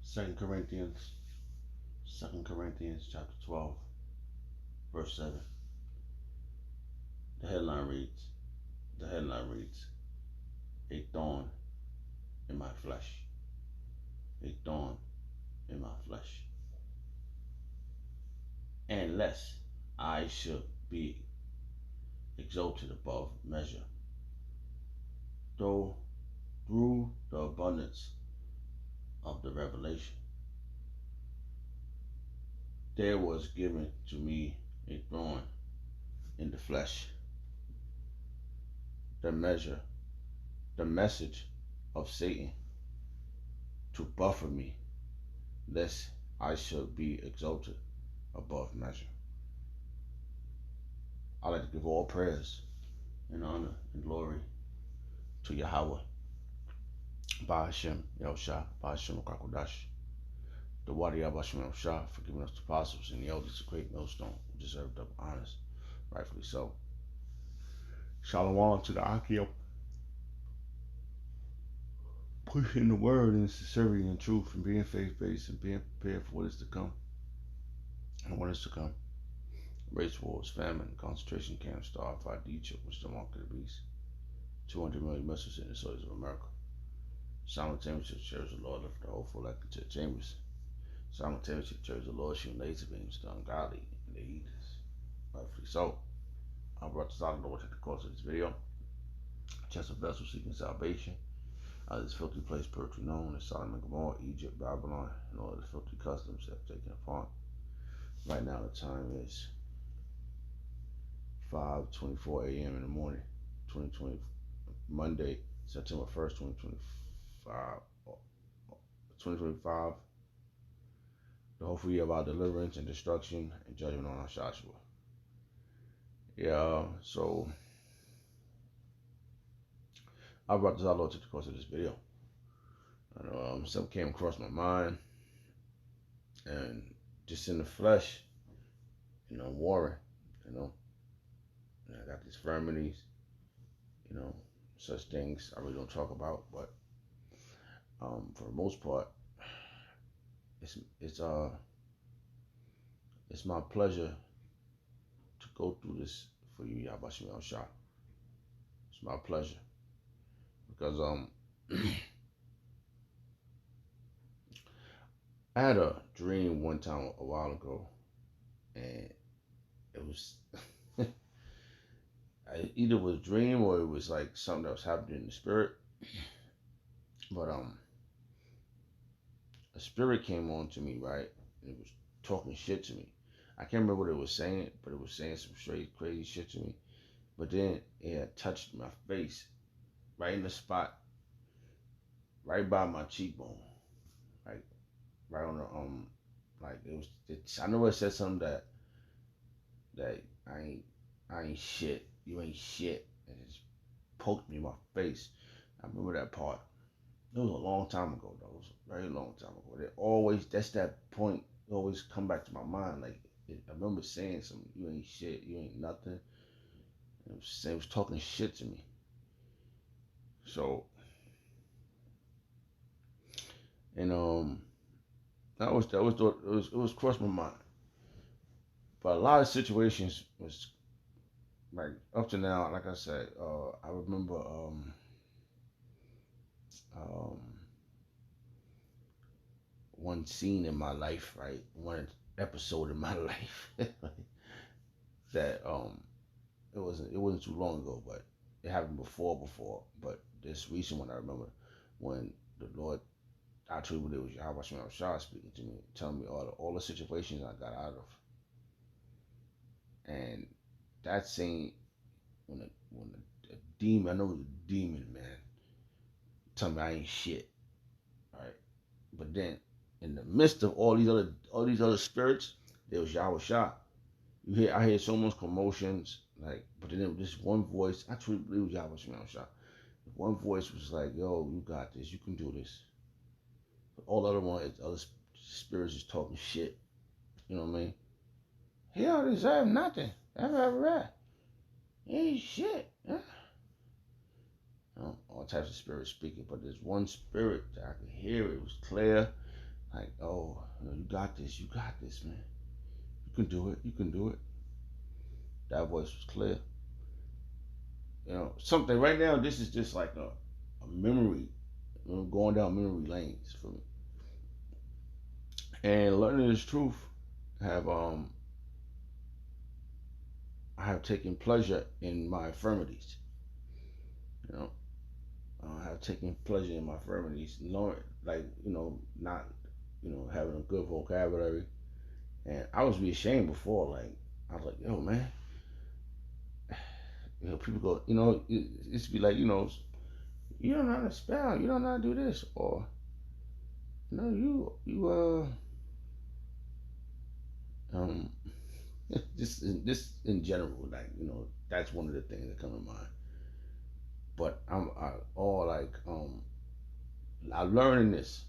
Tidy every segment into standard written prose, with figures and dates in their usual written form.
Second Corinthians, Second Corinthians chapter 12, verse 7. The headline reads, the headline reads, a thorn in my flesh. A thorn in my flesh. And lest I should be exalted above measure, though through the abundance of the revelation, there was given to me a thorn in the flesh, the measure, the message of Satan to buffet me, lest I should be exalted above measure. I like to give all praise and honor and glory to Yahweh, Bahashem Yahushua, Bahashem Kakodash, the Wadi Abashim Yahushua, for giving us the apostles and the elders a great millstone who deserve double honors, rightfully so. Shalom to the Akio, pushing the word in sincerity and truth and being faith-based and being prepared for what is to come. And what is to come? Race wars, famine, concentration camps, starved, Egypt, which the mark of the beast. 200 million missiles in the soils of America. Simultaneously, the church of the Lord left the hopeful elected to the chambers. Simultaneously, the church of the Lord shooting laser beams to ungodly and the heathens. Rightfully so. I brought this out of the Lord at the course of this video. Chest of vessels seeking salvation. Out of this filthy place, perpetually known as Sodom and Gomorrah, Egypt, Babylon, and all the filthy customs that have taken upon. Right now, the time is 5:24 a.m. in the morning, 2020, Monday, September 1st, 2025. The hopeful year of our deliverance and destruction and judgment on our Joshua. Yeah, so I brought this out to the course of this video. And something came across my mind, and just in the flesh, warring, and I got these infirmities, such things I really don't talk about, but for the most part, it's my pleasure to go through this for you, Yabashim Yahushua. It's my pleasure because I had a dream one time a while ago, and it was either it was a dream or it was like something that was happening in the spirit. But a spirit came on to me, right? And it was talking shit to me. I can't remember what it was saying, but it was saying some straight crazy shit to me. But then it had touched my face, right in the spot, right by my cheekbone, like right on the like it was. I know it said something that I ain't shit. You ain't shit, and it just poked me in my face. I remember that part. It was a long time ago, though. It was a very long time ago. That's that point always come back to my mind. Like, I remember saying something, you ain't shit, you ain't nothing. It was talking shit to me. So, and it was crossed my mind. But a lot of situations was like up to now, like I said, I remember one scene in my life, right? One episode in my life that it wasn't too long ago, but it happened before. But this recent one I remember when the Lord, I truly believe it was Yahweh Shah speaking to me, telling me all the situations I got out of. And that scene when a demon, I know it was a demon, man, telling me I ain't shit. Right? But then in the midst of all these other spirits, there was Yahweh Shah. I hear so much commotions, like, but then there was this one voice. I truly believe it was Yahweh Shah. One voice was like, "Yo, you got this. You can do this." But all the other spirits is talking shit. You know what I mean? He don't deserve nothing. Ain't shit. Huh? types of spirits speaking, but there's one spirit that I could hear. It was clear, like, oh, you got this, man. You can do it, you can do it. That voice was clear. Something right now. This is just like a memory, going down memory lanes for me. And learning this truth, have I have taken pleasure in my infirmities. You know, I have taken pleasure in my infirmities, knowing, like, not, having a good vocabulary. And I was be ashamed before, like, I was like, yo, man, people go, it used to be like, you don't know how to spell, you don't know how to do this, or, um, just in general, like, that's one of the things that come to mind. But I learning this.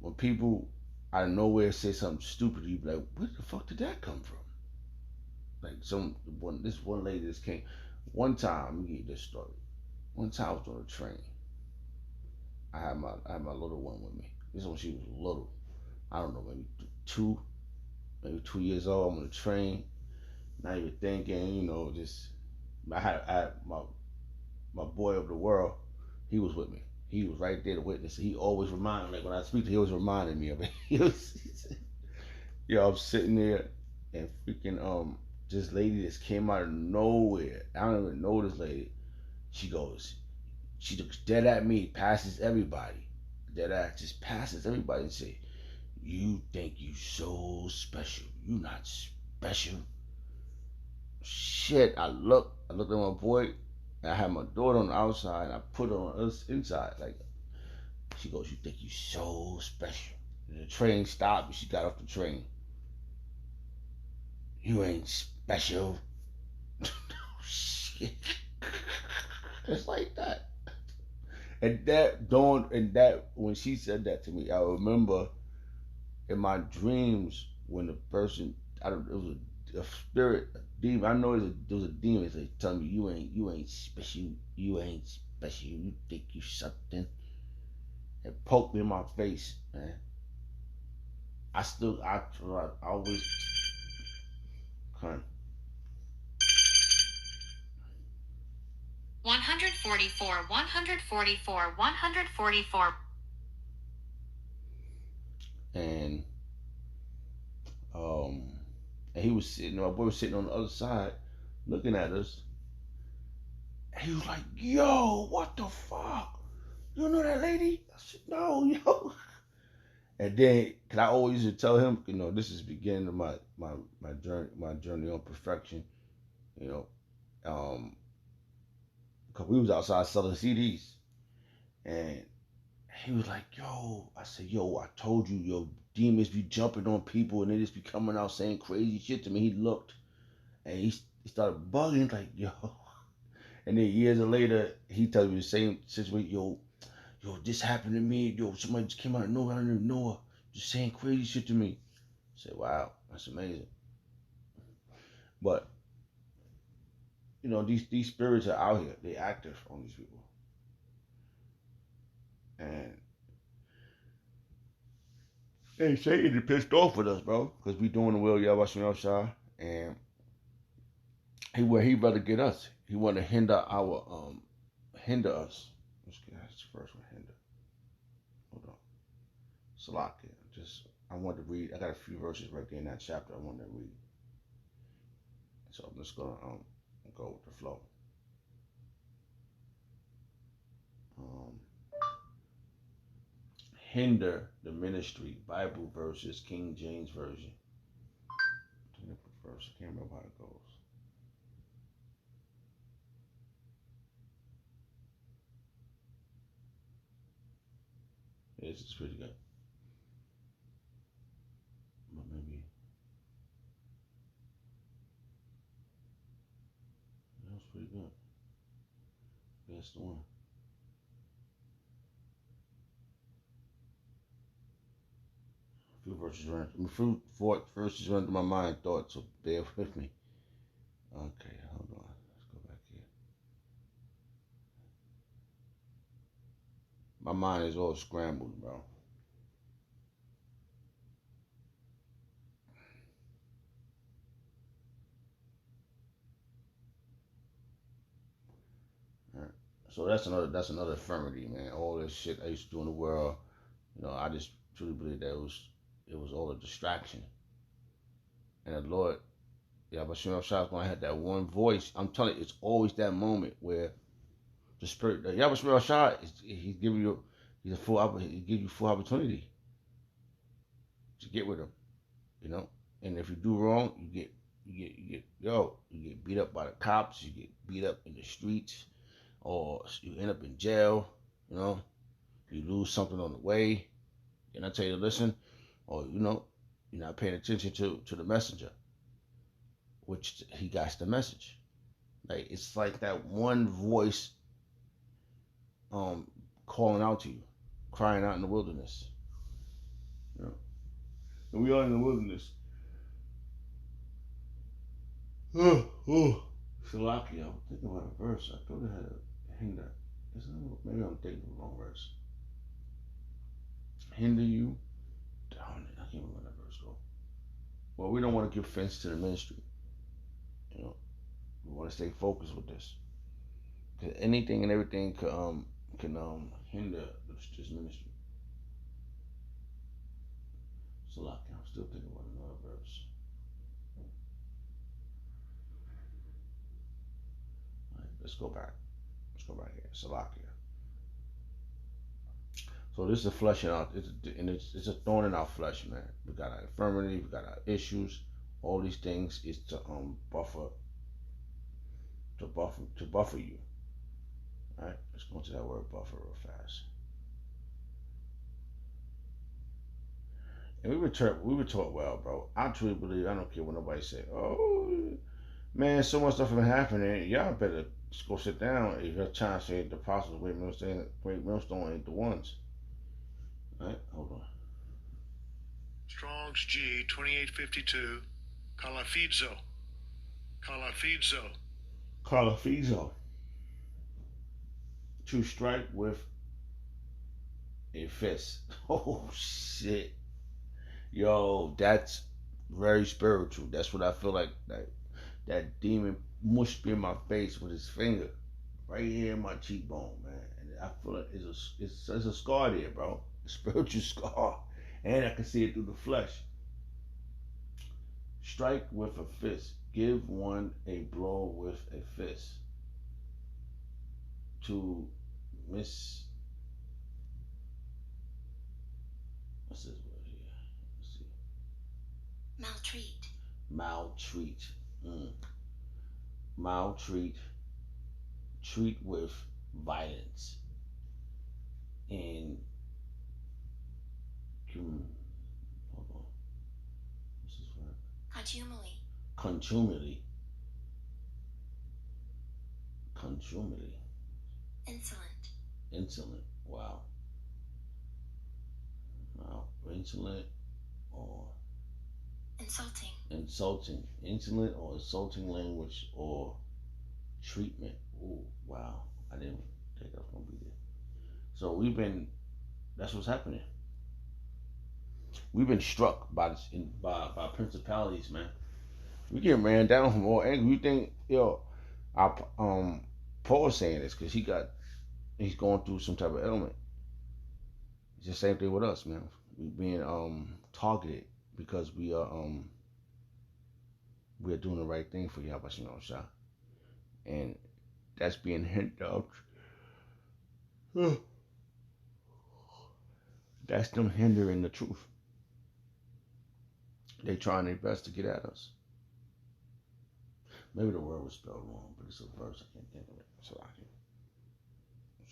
When people out of nowhere say something stupid, you be like, where the fuck did that come from? Like, this one lady just came. One time, let me give you this story. One time I was on a train. I had my little one with me. This is when she was little. I don't know, maybe 2 years old. I'm on the train, not even thinking, just I had my boy of the world. He was with me. He was right there to witness. He always reminded me, like, when I speak to him, he always reminded me of it. I'm sitting there, and freaking this lady just came out of nowhere. I don't even know this lady. She looks dead at me, passes everybody. Dead ass just passes everybody and say, you think you so special. You not special. Shit, I looked at my boy, and I had my daughter on the outside, and I put her on us inside. Like, she goes, you think you so special. And the train stopped, and she got off the train. You ain't special. Shit. It's like that. And that when she said that to me, I remember in my dreams when the person, it was a spirit, a demon. I know there was a demon that like, telling me, you ain't special. You ain't special. You think you something. It poked me in my face, man. I always kind. 144, 144, 144. And um, and he was sitting. My boy was sitting on the other side, looking at us. And he was like, "Yo, what the fuck? You know that lady?" I said, "No, yo." And then, cause I always used to tell him, this is the beginning of my journey on perfection. You know, cause we was outside selling CDs, and he was like, "Yo," I said, "Yo, I told you, yo, demons be jumping on people, and they just be coming out saying crazy shit to me." He looked, and he started bugging, like, "Yo," and then years later, he tells me the same situation, yo, this happened to me. Yo, somebody just came out of nowhere. I didn't even know her. Just saying crazy shit to me. I said, wow, that's amazing. But, these spirits are out here. They active on these people. And hey, Satan is pissed off with us, bro. Because we doing the will of Yahweh, and where he rather get us. He want to hinder us. Let's get that's the first one, hinder. Hold on. Salakia. I want to read. I got a few verses right there in that chapter I want to read. So I'm just gonna go with the flow. Um, Hinder the ministry. Bible verses, King James version. Verse. I can't remember how it goes. Yeah, this is pretty good. But maybe that was pretty good. That's the one. Few verses run through my mind thoughts, so bear with me. Okay, hold on. Let's go back here. My mind is all scrambled, bro. Right. So that's another infirmity, man. All this shit I used to do in the world, I just truly believe that it was all a distraction. And the Lord, but Shah's gonna have that one voice. I'm telling you, it's always that moment where the spirit, Yahweh Shah, he's giving you, he gives you full opportunity to get with him, And if you do wrong, you get beat up by the cops, you get beat up in the streets, or you end up in jail, you lose something on the way, and I tell you to listen, or you're not paying attention to the messenger, which he got the message. Like it's like that one voice calling out to you, crying out in the wilderness. And we are in the wilderness. Oh. Salakia, I'm thinking about a verse. I thought it had a hinder. Maybe I'm thinking of the wrong verse. Hinder you? Darn it, I can't remember that verse go. Well, we don't want to give offense to the ministry. We want to stay focused with this. Because anything and everything can hinder this ministry. Salakia, I'm still thinking about another verse. All right, let's go back. Let's go back here. Salakia. So this is a fleshing out, it's a thorn in our flesh, man. We got our infirmity, we got our issues. All these things is to buffer you. All right, let's go into that word buffer real fast. And we were taught well, bro. I truly believe. I don't care what nobody say. Oh, man, so much stuff been happening. Y'all better just go sit down. If you're trying to say the apostles, great millstone ain't the ones. All right, hold on. Strong's G 2852. Calafizo. To strike with a fist. Oh shit. Yo, that's very spiritual. That's what I feel like that demon mushed me in my face with his finger. Right here in my cheekbone, man. And I feel like it's a scar there, bro. A spiritual scar. And I can see it through the flesh. Strike with a fist. Give one a blow with a fist. To what's this word here? Let's see. Maltreat. Maltreat. Treat with violence. And hold on. What's this word? Contumely. Insolent. Wow. Insolent or insulting. Insolent or insulting language or treatment. Ooh, wow. I didn't think I was gonna be there. So that's what's happening. We've been struck by principalities, man. We get ran down from all angles. You think, Paul's saying this because he's going through some type of ailment. It's the same thing with us, man. We being targeted because we are doing the right thing for Yahweh Shah, and that's being hindered. That's them hindering the truth. They trying their best to get at us. Maybe the word was spelled wrong, but it's a verse. I can't think of it.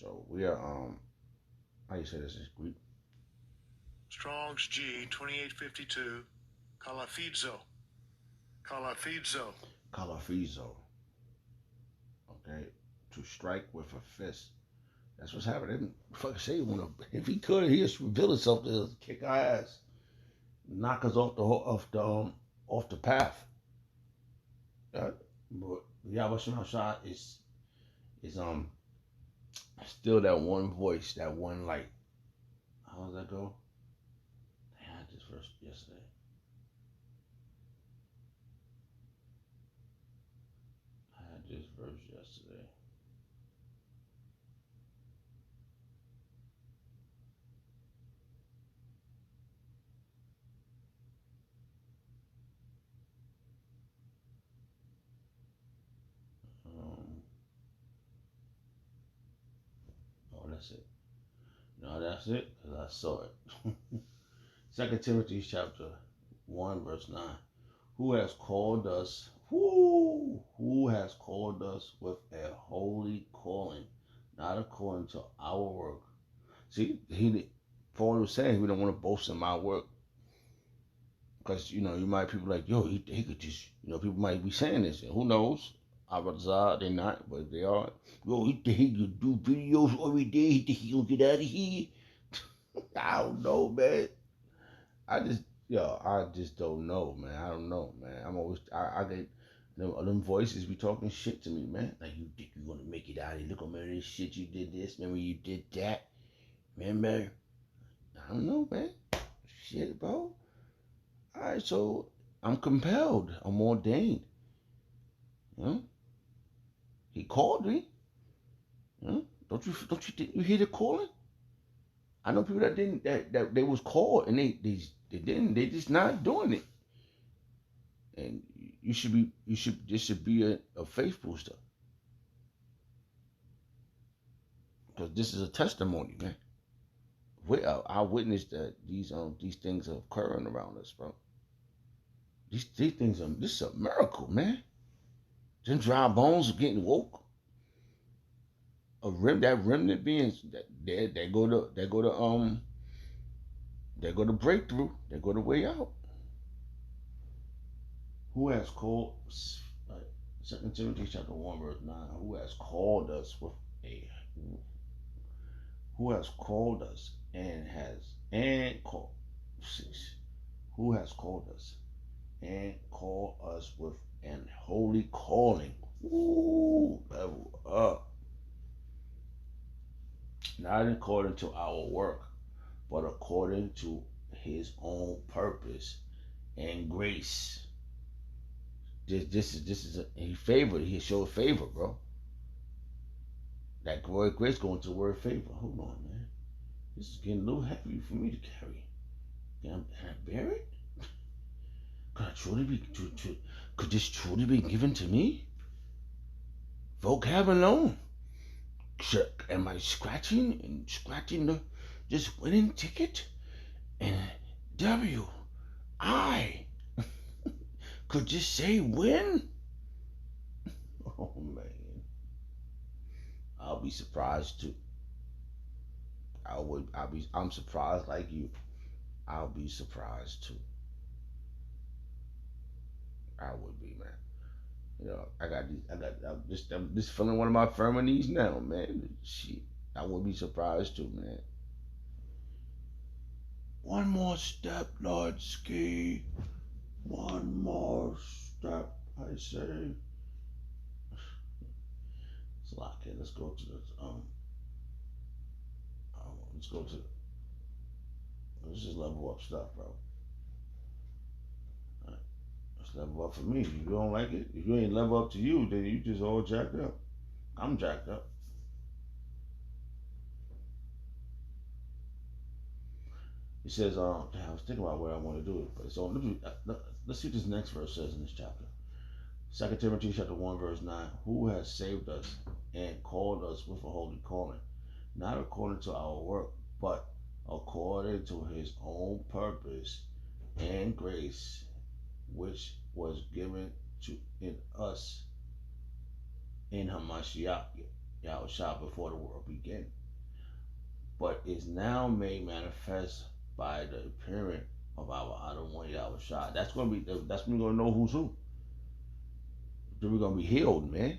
So we are how you say this in Greek? Strong's G 2852. Calafizo. Okay, to strike with a fist. That's what's happening. Fucking say if he could, he'd just reveal himself to kick our ass, knock us off the path. But Yahweh Shah is Still that one voice, that one light. How does that go? I had this verse yesterday. I had this verse yesterday. Oh, that's it. No, that's it, because I saw it. 2 Timothy chapter 1, verse 9. Who has called us, who has called us with a holy calling, not according to our work. See, Paul was saying we don't want to boast in my work. Because, you might people like, yo, he could just, people might be saying this. And who knows? They're not, but they are. Yo, he could do videos every day. He think he gonna get out of here. I don't know, man. I just don't know, man. I don't know, man. I get them voices be talking shit to me, man. Like, you think you're gonna make it out of here? Look, remember this shit you did this? Remember you did that? Remember? I don't know, man. Shit, bro. All right, so I'm compelled. I'm ordained. He called me. Don't you think you hear the calling? I know people that they was called and they didn't. They just not doing it. And this should be a faith booster. Because this is a testimony, man. I witnessed that these things are occurring around us, bro. These things this is a miracle, man. Them dry bones are getting woke. That remnant being they go to breakthrough. They go to way out. Who has called? 2 Timothy chapter 1 verse 9. Who has called us with a? Who has called us Who has called us and called us with an holy calling? Ooh, level up. Not according to our work, but according to his own purpose and grace. This is he showed favor, bro. That word grace going to the word favor. Hold on, man. This is getting a little heavy for me to carry. Can I bear it? Could this truly be given to me? Vocab alone. Am I scratching this winning ticket? And I could just say win? Oh man. I'll be surprised too. I'm surprised like you. I'll be surprised too. I would be, man. I'm just feeling one of my firmities now, man. Shit. I would be surprised too, man. One more step, Lord Ski. One more step, I say. It's a lot, kid. Let's go to this. Let's just level up stuff, bro. Alright. Let's level up for me. If you don't like it, if you ain't level up to you, then you just all jacked up. I'm jacked up. He says, I was thinking about where I want to do it, but so let's see what this next verse says in this chapter. 2 Timothy chapter 1 verse 9. Who has saved us and called us with a holy calling, not according to our work, but according to his own purpose and grace, which was given in us in Hamashiach Yahushua before the world began, but is now made manifest by the appearing of our Adonai Yahushua. That's when we're gonna know who's who. Then we're gonna be healed, man.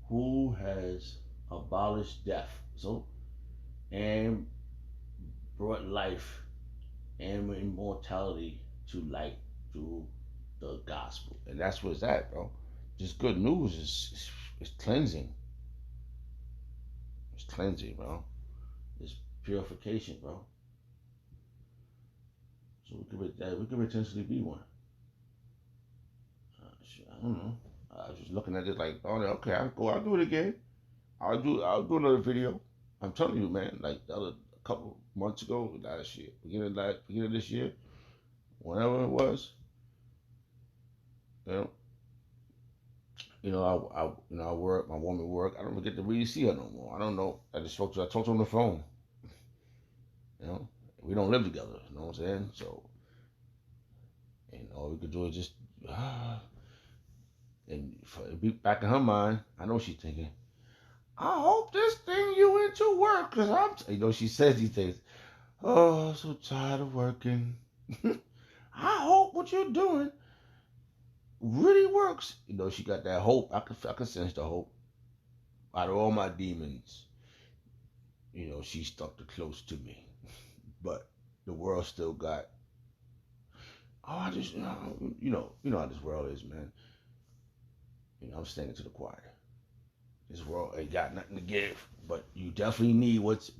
Who has abolished death, and brought life and immortality to light through the gospel. And that's what's at, bro. Just good news is cleansing. cleansing, bro. It's purification, bro. So we could potentially be one. I don't know. I was just looking at it like, oh, okay, I'll do it again. I'll do another video. I'm telling you, man. Like the other couple months ago, last year, beginning of this year, whenever it was, you know, I work. My woman work. I don't get to really see her no more. I don't know. I talked to her on the phone. You know, we don't live together. You know what I'm saying? So, and all we could do is just, and back in her mind, I know she's thinking, I hope this thing you into work, cause she says these things. Oh, I'm so tired of working. I hope what you're doing really works. She got that hope. I could sense the hope. Out of all my demons, she stuck the close to me. But the world still got. Oh, I just you know how this world is, man. I'm staying to the choir. This world ain't got nothing to give, but you definitely need what's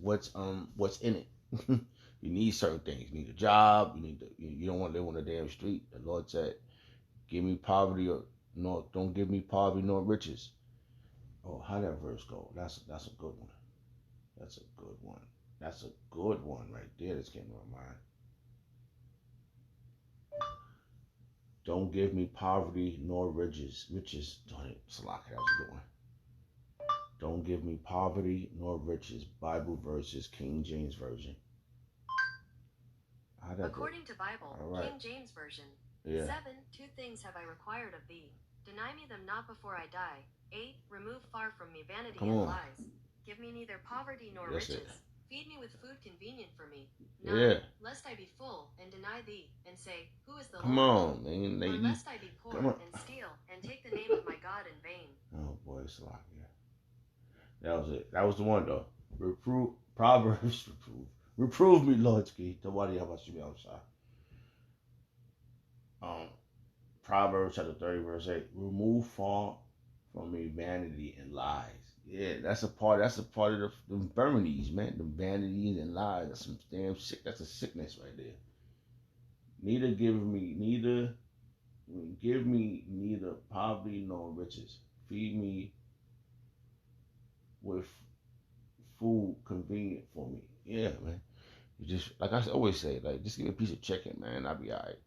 in it. You need certain things. You need a job. You don't want to live on the damn street. The Lord said, "Give me poverty or no, don't give me poverty nor riches." Oh, how that verse go? That's a good one. That's a good one. That's a good one right there. That came to my mind. Don't give me poverty nor riches. Salaki, that was a good one. Don't give me poverty nor riches. Bible verses, King James Version. According to Bible, right. King James Version. Yeah. 7, 2 things have I required of thee. Deny me them not before I die. 8, remove far from me vanity and lies. Give me neither poverty nor riches. Feed me with food convenient for me. 9, lest I be full and deny thee, and say, who is the Lord? Come on, man. Or lest I be poor and steal, and take the name of my God in vain. Oh boy, it's a lot, yeah. That was it. That was the one though. Proverbs, reprove me, Lord Ski. Proverbs chapter 30, verse 8. Remove far from me vanity and lies. Yeah, that's a part of the infirmities, man. The vanities and lies. That's some damn sick. That's a sickness right there. Give me neither poverty nor riches. Feed me with food convenient for me. Yeah, man. You just, like I always say, like, just give me a piece of chicken, man. I'll be alright.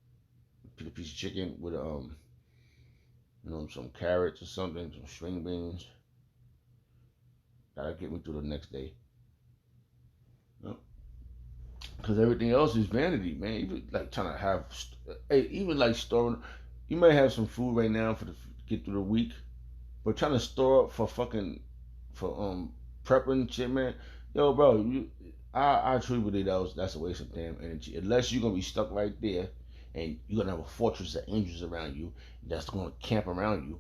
A piece of chicken with some carrots or something, some string beans. That'll get me through the next day. Because everything else is vanity, man. Even like trying to have, even like storing. You might have some food right now to get through the week, but trying to store up for prepping shit, man. Yo, bro, I truly believe that's a waste of damn energy. Unless you're gonna be stuck right there, and you're gonna have a fortress of angels around you that's gonna camp around you,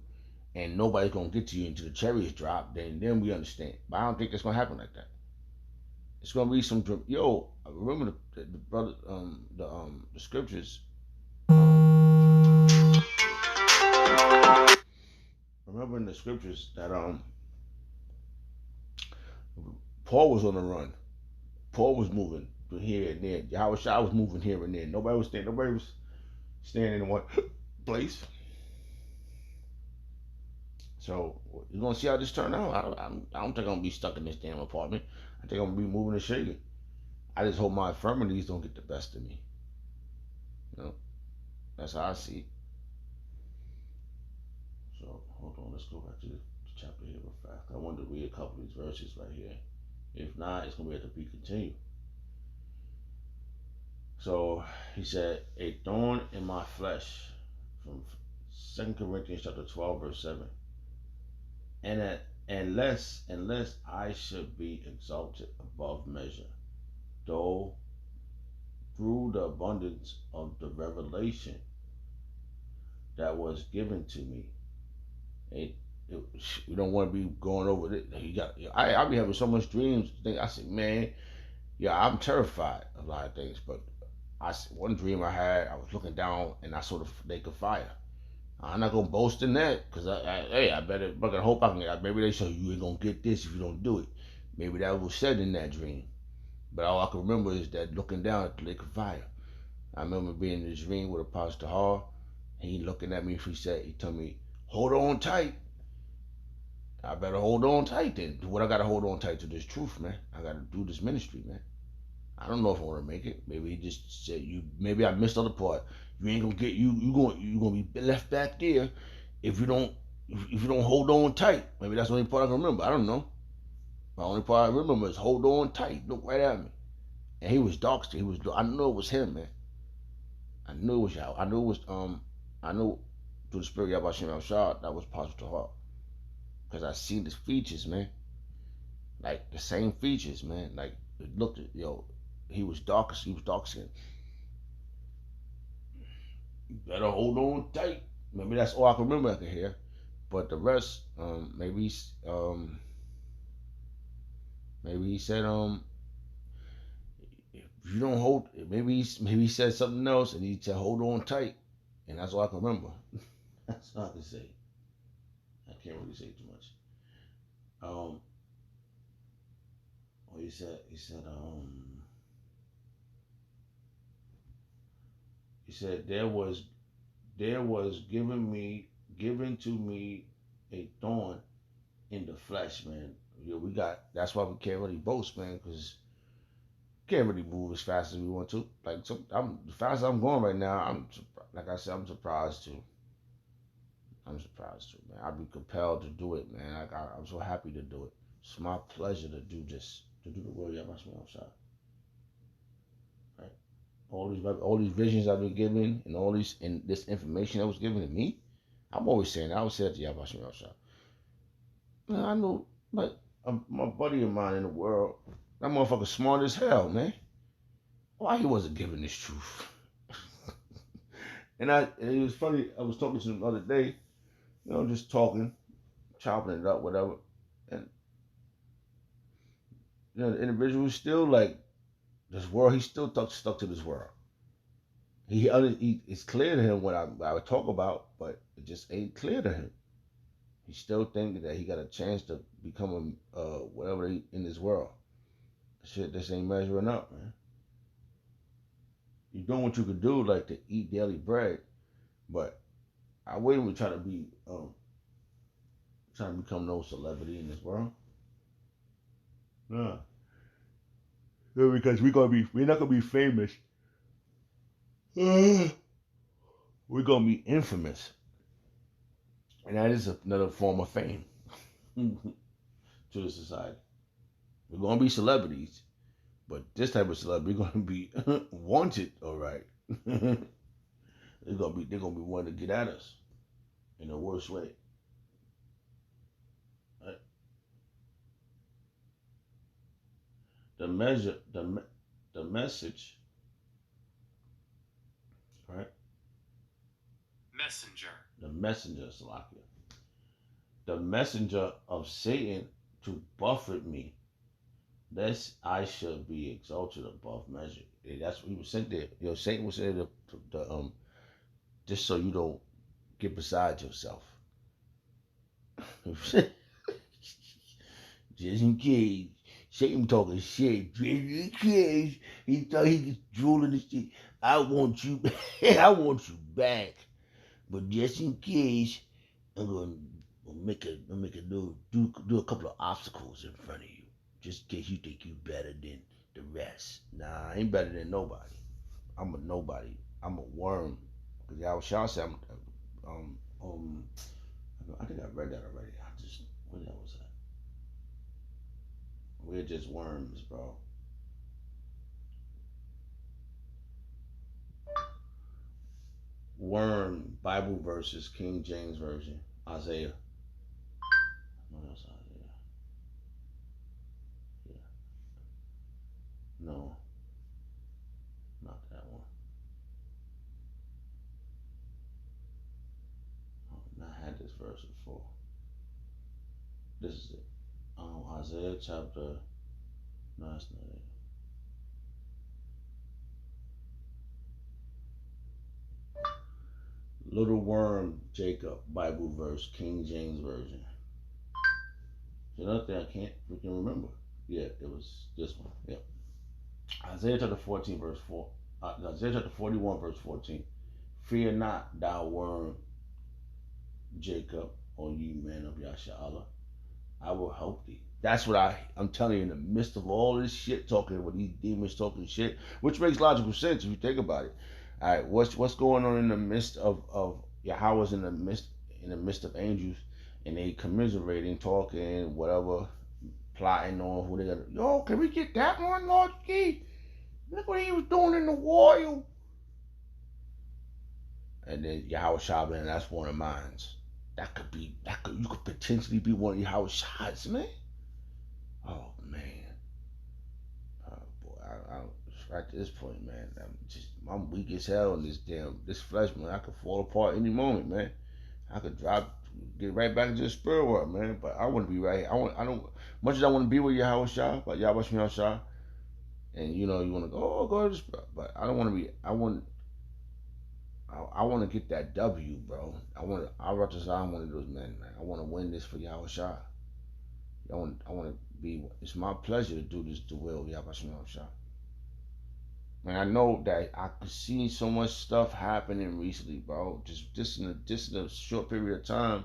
and nobody's gonna get to you until the chariots drop. Then we understand. But I don't think it's gonna happen like that. It's gonna be some. Yo, remember the brother, the scriptures. Remember in the scriptures that Paul was on the run. Paul was moving to here and there. Yahushua was moving here and there. Nobody was staying in one place. So you're gonna see how this turn out. I don't think I'm gonna be stuck in this damn apartment. I think I'm gonna be moving and shaking. I just hope my infirmities don't get the best of me. That's how I see it. So hold on, let's go back to the chapter here real fast. I wanted to read a couple of these verses right here. If not, it's gonna be able to be continued. So he said, a thorn in my flesh, from 2 Corinthians chapter 12, verse 7. And lest I should be exalted above measure, though through the abundance of the revelation that was given to me. We don't want to be going over it. I be having so much dreams. I said, man, yeah, I'm terrified of a lot of things. But one dream I had, I was looking down and I saw the lake of fire. I'm not gonna boast in that because I better hope I can. Maybe they say you ain't gonna get this if you don't do it. Maybe that was said in that dream. But all I can remember is that looking down at the lake of fire. I remember being in this dream with Apostle Tahar, and he looking at me. He told me, hold on tight. I better hold on tight then. What I gotta hold on tight to this truth, man. I gotta do this ministry, man. I don't know if I want to make it. Maybe he just said you. Maybe I missed the other part. You ain't gonna get you. You gonna be left back there if you don't hold on tight. Maybe that's the only part I can remember. I don't know. The only part I remember is hold on tight. Look right at me. And he was dark. He was. I know it was him, man. I knew it was y'all. I knew it was. I knew through the spirit of Yahweh Shah that was Apostle Tahar. Because I seen his features, man. Like the same features, man. Like it looked at he was dark skinned. You better hold on tight. Maybe that's all I can remember I could hear. But the rest, maybe he said, if you don't hold, maybe he said something else and he said hold on tight. And that's all I can remember. That's all I can say. I can't really say too much. He said there was given to me a thorn in the flesh, man. That's why we can't really boast, man, because we can't really move as fast as we want to. Like the fastest I'm going right now, like I said, I'm surprised too. Man. I'd be compelled to do it, man. I'm so happy to do it. It's my pleasure to do this, to do the word of Yahweh outside. Right? All these visions I've been given, and this information that was given to me. I'm always saying that. I always say it to Yahweh outside. Man, I know, like my buddy of mine in the world, that motherfucker smart as hell, man. Why he wasn't giving this truth? And it was funny. I was talking to him the other day. Just talking, chopping it up, whatever. And, the individual is still like, this world, he's still stuck to this world. It's clear to him what I would talk about, but it just ain't clear to him. He's still thinking that he got a chance to become whatever in this world. Shit, this ain't measuring up, man. You're doing what you could do, like to eat daily bread, but I wouldn't even try to become no celebrity in this world. No. Because we're not gonna be famous. We're gonna be infamous. And that is another form of fame to the society. We're gonna be celebrities, but this type of celebrity, we're gonna be wanted, all right. They're gonna be wanting to get at us in the worst way. Right? The message, right? The messenger, Salakia. The messenger of Satan to buffet me, lest I should be exalted above measure. That's what he was sent there. Satan was sent to just so you don't get beside yourself. Just in case. Satan talking shit. Just in case he thought he was drooling the shit. I want you back. But just in case, I'm gonna do a couple of obstacles in front of you. Just in case you think you better than the rest. Nah, I ain't better than nobody. I'm a nobody. I'm a worm. Because Yahweh said I think I read that already. Where the hell was that? We're just worms, bro. Worm, Bible verses, King James Version, Isaiah. No, that's Isaiah. Yeah. No, not that one. I had this verse before. This is it. Isaiah chapter. No, that's not it. Little worm, Jacob, Bible verse, King James Version. There's nothing I can't freaking remember. Yeah, it was this one. Yeah. Isaiah chapter 14, verse 4. Isaiah chapter 41, verse 14. Fear not, thou worm Jacob, or ye men of Yashar'Allah. I will help thee. That's what I'm telling you, in the midst of all this shit talking, with these demons talking shit, which makes logical sense if you think about it. All right, what's going on in the midst of Yahweh's in the midst of angels, and they commiserating, talking, whatever, plotting on who they got. Yo, can we get that one, Lord Key? Look what he was doing in the war. And then Yahweh Shabbat, and that's one of mine. You could potentially be one of Yahweh shots, man. Oh man. Oh boy, I right to this point, man. I'm weak as hell in this flesh, man. I could fall apart any moment, man. I could get right back into the spirit world, man. But I want to be right. I don't. Much as I want to be with Yahweh Shah, but Yahweh Shah, and you want to go to the spirit, but I don't want to be. I want to get that W, bro. I'm one of those men, man. I want to win this for Yahweh Shah. I want to be. It's my pleasure to do this to will Yahweh Shah. And I know that I could see so much stuff happening recently, bro. Just in a short period of time,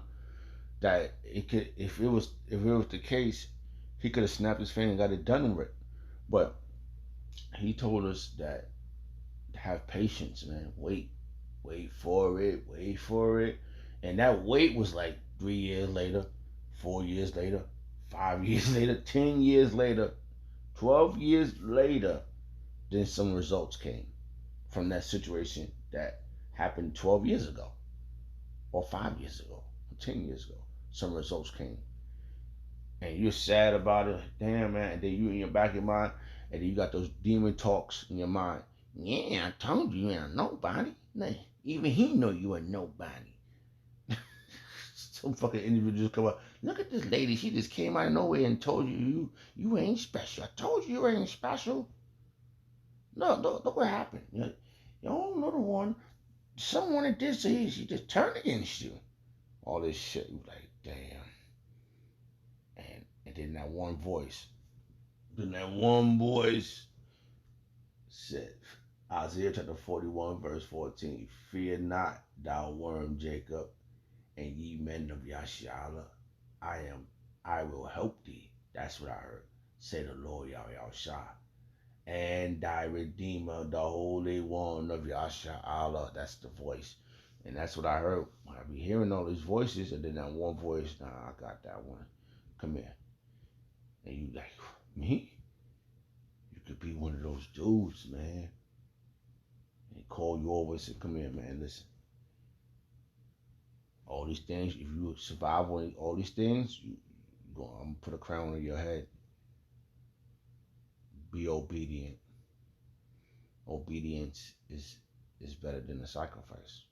that it could, if it was the case, he could have snapped his finger and got it done with. But he told us that to have patience, man. Wait for it, and that wait was like 3 years later, 4 years later, 5 years later, 10 years later, 12 years later. Then some results came from that situation that happened 12 years ago, or 5 years ago, or 10 years ago. Some results came, and you're sad about it. Damn, man. And then you in your back of your mind, and then you got those demon talks in your mind. Yeah, I told you ain't nobody. Even he know you are nobody. Some fucking individuals come up. Look at this lady. She just came out of nowhere and told you ain't special. I told you ain't special. No, look what happened. You don't know the one. Someone that did say she just turned against you. All this shit. You like, damn. And then that one voice. Said, Isaiah chapter 41, verse 14. Fear not, thou worm Jacob, and ye men of Yashar'Allah. I will help thee. That's what I heard. Say the Lord Yahweh Shah. And thy Redeemer, the Holy One of Yashar'Allah. That's the voice. And that's what I heard. When I be hearing all these voices, and then that one voice, nah, I got that one. Come here. And you like, me? You could be one of those dudes, man. And call you over and say, come here, man, listen. All these things, if you survive on all these things, I'm going to put a crown on your head. Be obedient. Obedience is better than a sacrifice.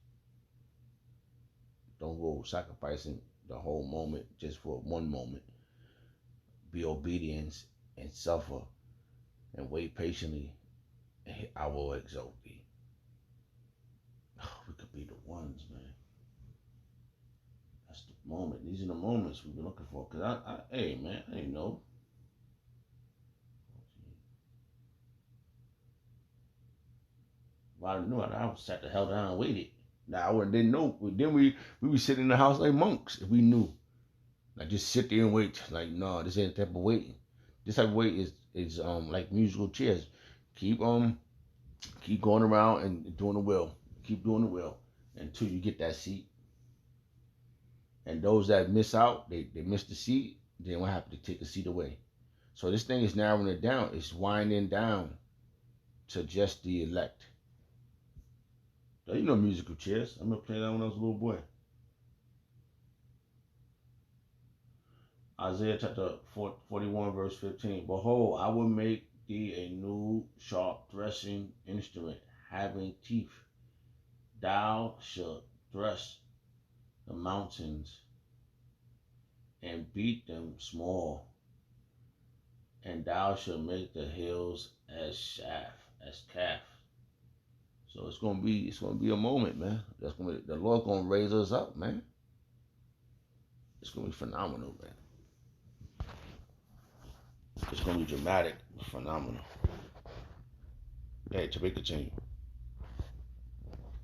Don't go sacrificing the whole moment just for one moment. Be obedient and suffer and wait patiently, and I will exalt thee. Oh, we could be the ones, man. That's the moment. These are the moments we've been looking for. Cause hey, man, I didn't know. If I knew it, I would sat the hell down and waited. Now I didn't know. Then we would sit in the house like monks if we knew. Like just sit there and wait. Like no, this ain't the type of waiting. This type of wait is like musical chairs. Keep going around and doing the wheel. Keep doing the wheel until you get that seat. And those that miss out, they miss the seat. Then what happens? They take the seat away. So this thing is narrowing it down. It's winding down to just the elect. You know musical chairs. I'm going to play that when I was a little boy. Isaiah chapter 41, verse 15. Behold, I will make thee a new sharp threshing instrument, having teeth. Thou shalt thresh the mountains and beat them small, and thou shalt make the hills as calf. So it's gonna be a moment, man. The Lord's gonna raise us up, man. It's gonna be phenomenal, man. It's gonna be dramatic, phenomenal. Hey, to be continued.